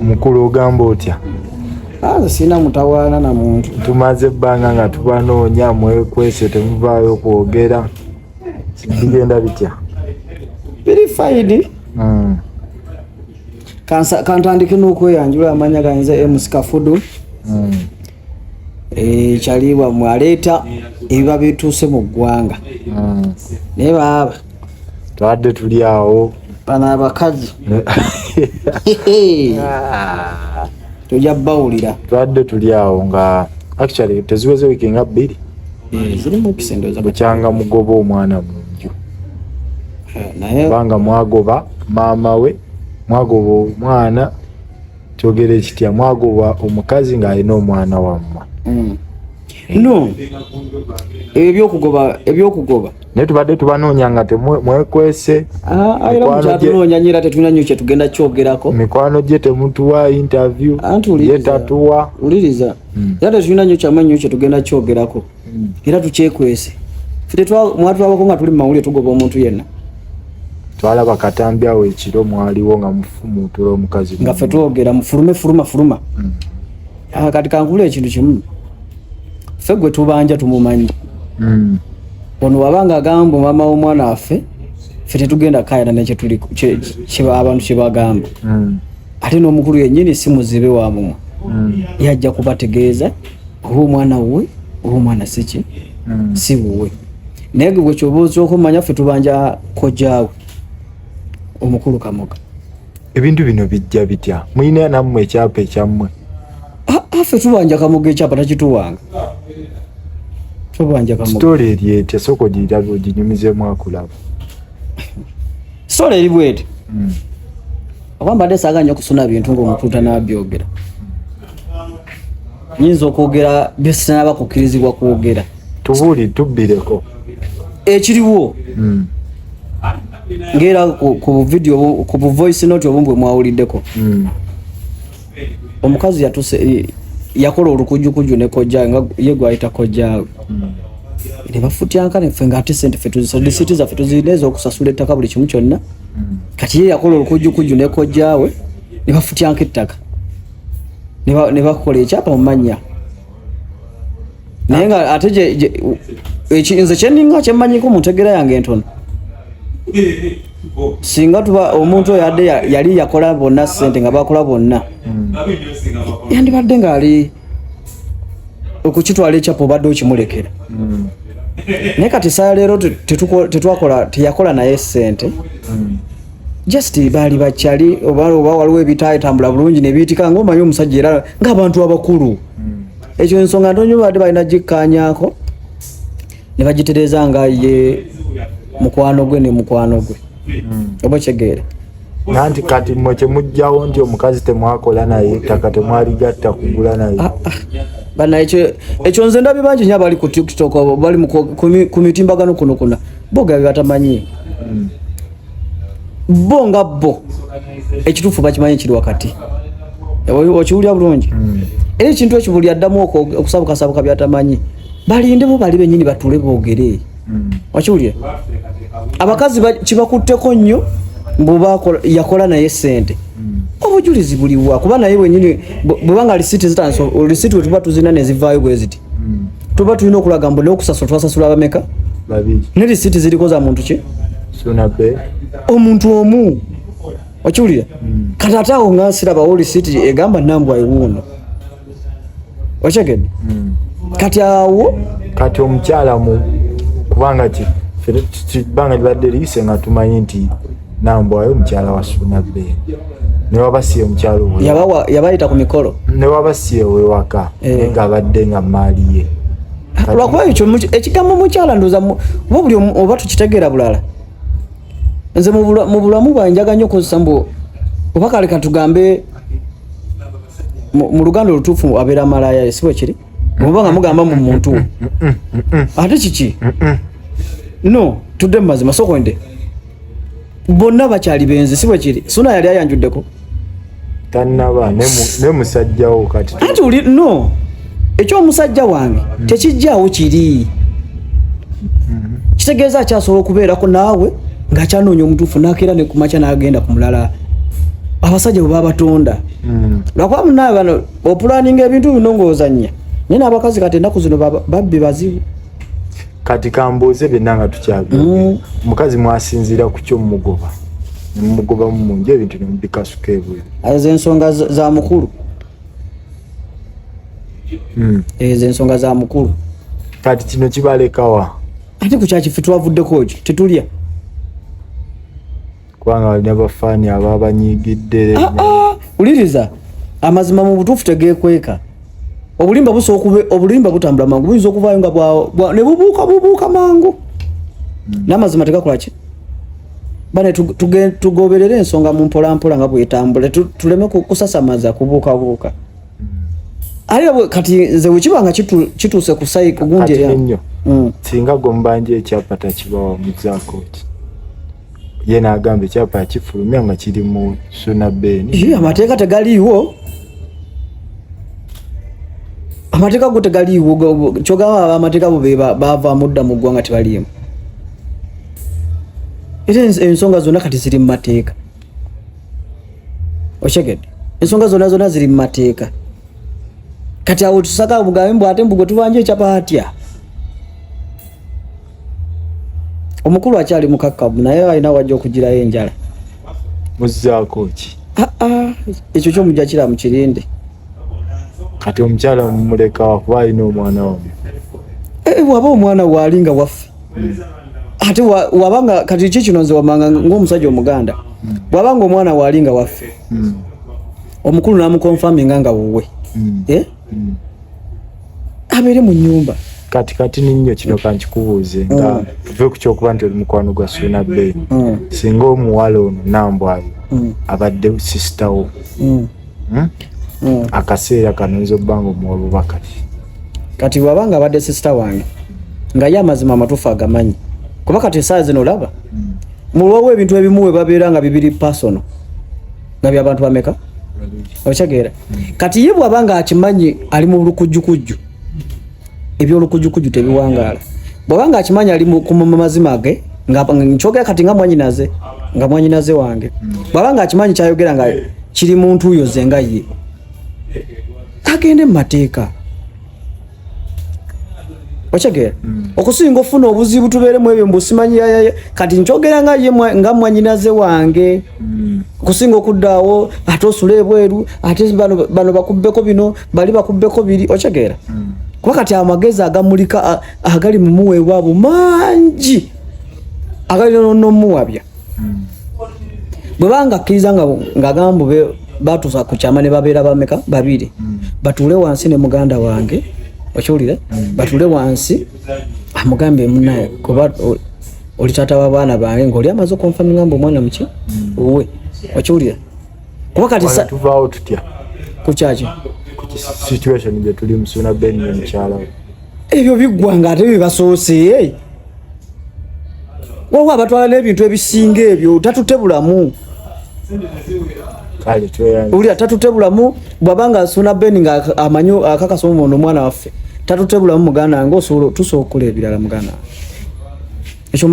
mukulu ogamba otya? Sina mutawaana na muntu. Tumaze ebbanga nga tubanoonya mwekwese temuvaayo kwogera. Bigenda bitya? Verified. Kantandike n'okweyanjula amanya ganyiza MC Kafudu. Kyaliwa mwaleeta ebiba bituuse mu ggwanga. Naye baba twadde tuli awo bano abakazi tujja bawulira. Twadde tuli awo nga actually teziweze wiiki nga 2 zirimu kisendo za bukyanga mugoba omwana mu nju. naye banga mwagoba maama we, mwagoba omwana, kyogere kitya, mwagoba omukazi ng'alina omwana wamma. No ebyokugoba naye tubadde tubanoonya nga temwekwese. Era mukyatuloonya nyira tetulina nnyo kye tugenda kyogerako. Mikwano gye temutuwa interview ye tatuwa. Uliriza era tetulina nnyo kyamanyi kye tugenda kyogerako. Era tukyekwese ffe mwatulabako nga tuli mu mawulire tugoba omuntu yenna. Twalaba Katambi awo ekiro mwaliwo nga mufumuutula omukazi nga ffe twogera mufuluma. Kati kankula ekintu kimu, ffe gwe tubanja tumumanyi. Ono wabanga agamba mama w'omwana waffe ffe tetugenda kayana nekye tuli abantu kye bagamba. Ate n'omukulu yennyini si muzibe wa mumwe. Yajja kubategeeza oba omwana wuwe oba omwana siki si wuwe. Naye gwe kyobuuza okumanya ffe tubanja kojjaawe omukulu Kamoga. Ebintu bino bijja bitya? Muyina nammwe ekyapa ekyammwe? Ffe tubanja Kamoga ekyapa takituwanga. Tubanja Kamoga. Story eri etya? Soko girirabe oginyumizeemu akulaba. Story eri bwete. Abambadde saaganya okusuna bintu ng'omutuuta n'abyogera. Nyinza okwogera byesinaba kukkirizibwa kwogera. Tubbireko. Ekiriwo. Ngera ku video ku voice note obumbwe mwawuliddeko. Omukazi yatuse yakola olukujjukuju ne kojja nga ye gwayita kojja. Ne bafutyanka ne fenga ate sente fetu zisiti za fetu zineza okusasula ettaka buli kimu kyonna. Kati ye yakola olukujjukuju ne kojjawe ne bafutyanka ettaka. Ne bakola ekyapa mu mannya. Naye nga ate ekinze kyeninga kyemmanyiko mu ntegera yange entono. Singa tuba omuntu yadde yali yakola bonna sente nga bakola bonna. Yandibadde ng'ali okukitwala ekyapo badde okimulekera. Naye kati saa leero teyakola naye sente. Just baali bakyali oba waliwo ebitaayitambula bulungi ne biyitika ng'omanyi omusajja era ng'abantu abakulu. Ekyo ensonga ntonyo badde balina gikkaanyaako ne bagitereeza nga ye mukwano gwe ne mukwano gwe. Oba kyegeera. Nanti kati mwe kyemugjawo nti omukazi temwakola naye ettaka temwaligatta kugula naye. Bana ekyo nze ndabye bangi nnyo abali ku TikTok bali ku mitimbagano kuno kuna boga batamanyi. Bo nga bo ekituufu bakimanyi kiri wakati. Okiwulya bulungi. Era ekintu ekyo buli addamu okusabukasabuka byatamanyi. Balinde bo bali bennyini batule boogere. Wakiwulya? Abakazi kibakutteko nnyo mbuba yakola naye sente. Obujulizi buliwa kuba naye wennyini bwebanga lisiti zitanso lisiti wetuba tuzina ne zivaayo bwe ziti. Tuba tulina okulaga mbu n'okusasula twasasula abameka? Babiri. Ne lisiti ziriko za muntu ki? Sunabe. Omuntu omu. Wakiwulira? Kati ate awo nga sirabawo lisiti egamba nnambwa ewuuno. Wakyegedde? Kati awo kati omukyala mu kubanga banga libadde liyise nga tumanyi nti nambwayo mukyala wa Sunabe. Ne wabasiye omukyala owe yabayita ku mikolo. Ne wabasiye ow'ewaka nga abadde nga maali ye. Lwakuba ekyo ekigambo mukyala ndoza buli oba tukitegeera bulala. Nze mu bulamu bwange njaga nnyo okozesa mbu oba kale katugambe mu luganda olutuufu abeera malaya si bwe kiri? Oba nga mugamba mu muntu ate kiki? No, tudde mu mazima soko ende. Bonna bakyali benzi si bwe kiri? Suna yali ayanjuddeko. Tannaba ne musajjawo kati. Ati uli no. Ekyo omusajja wange tekijjaawo kiri. Kitegeeza akyasobola okubeerako naawe ng'akyanoonya omutuufu n'akeera ne kumakya n'agenda ku mulala. Abasajja bwe baba batonda lwakuba munaye bano opulaninga ebintu bino ng'ozannya naye n'abakazi kati ennaku zino babbi bazibu. Kati kambuuze byonna nga tukyabyo omukazi mwasinziira ku kyo mumugoba mumugoba mumungi ebintu nemubikasuka ebweru ezo ensonga za mukulu ezo ensonga za mukulu. Kati kino kibalekawa ate ku kyaki ffe twavuddeko ki tetulya kubanga balina bafaani ababanyiigidde. Uliriza amazima mu butuufu tegeekweka. Obulimba butambula mangu buyinza okuvaayo nga ne bubuuka mangu n'amazima tegakola ki bane tugoberere ensonga mu mpolampola nga bwetambule tuleme kusasamaza kubuukabuuka. Ali kati nze wekibanga kituuse ku sayi kugundi ennyo singa gombanje ekyapa takibawa muzaako ki ye n'agamba ekyapa yakifulumya nga kiri mu Suna Bay. Amateeka tegaliiwo. Amateeka go tegaliiwo kyogamba amateeka bo bava mudda mu ggwanga tebaliimu. Era ensonga zonna kati ziri mu mateeka. Okyegedde ensonga zonna ziri mu mateeka. Kati awo tusaka obugambe mbw ate mbugo tubanja ekyapa atya. Omukulu akyali mukakkabu naye alina wajja okugirayo enjala. Muzzaako ki? Ekyo kyomujja kira mu kirinde. Kati omukyala mumuleka wakuba alina omwana wamu. Waba omwana waalinga waffe. Ate wabanga kati kino nze wamanga ng'omusajja omuganda. Wabanga omwana waalinga waffe. Omukulu n'amukonfaminga nga wuwe. Abeere mu nnyumba. Kati ninnyo kino kankikubuuze nga tuve ku kyokuba nti oli mukwano gwa Suna Bay. Singa omuwala ono Nambwayo abadde sisita wo. Akaseera kano nzo bbanga omuwa bubaka ki? Kati wabanga abadde sisita wange nga ye amazima amatuufu agamanyi kuba kati essaawa zino olaba mulwawo ebintu ebimu we babeera nga bibiri personal nga by'abantu bameka okyageera kati ye bw'abanga akimanyi ali mu lukujjukujju ebyolukujjukujju tebiwangaala bw'abanga akimanyi ali ku mazima ge nkyogera kati nga mwanyinaze wange bw'abanga akimanyi kyayogera nga kiri muntu yo ze nga ye agende mu mateeka okyageera okusinga ofuna obuzibu tubeeremu ebyo mbusimanyi kati nkyogera nga mwanyinaze wange okusinga okuddaawo ate osula ebweru ate bano bakubbeko bino bali bakubbeko biri okyageera kuba kati amagezi agamulika agali mu muweebwa abo mangi agali n'omuwabya bwebanga akkiriza ng'agamba batuusa ku kyama ne babeera bameka babiri batuule wansi ne muganda wange okiwulira batuule wansi amugambe munaye kuba oli taata w'abaana bange ng'oli amaze okonfaminga mbu omwana muki wuwe okiwulira kuba kati tuvaawo tutya ku kyaki ku situation gye tuli mu Suna Bay n'omukyala we ebyo biggwanga ate bibasoose waliwo abatwala n'ebintu ebisinga ebyo tatutebulamu uli tatutebulamu bwabanga Suna Bay nga amanyi akakasa ono omwana waffe tatutebulamu muganda wange tusobola okukola ebirala muganda ekyo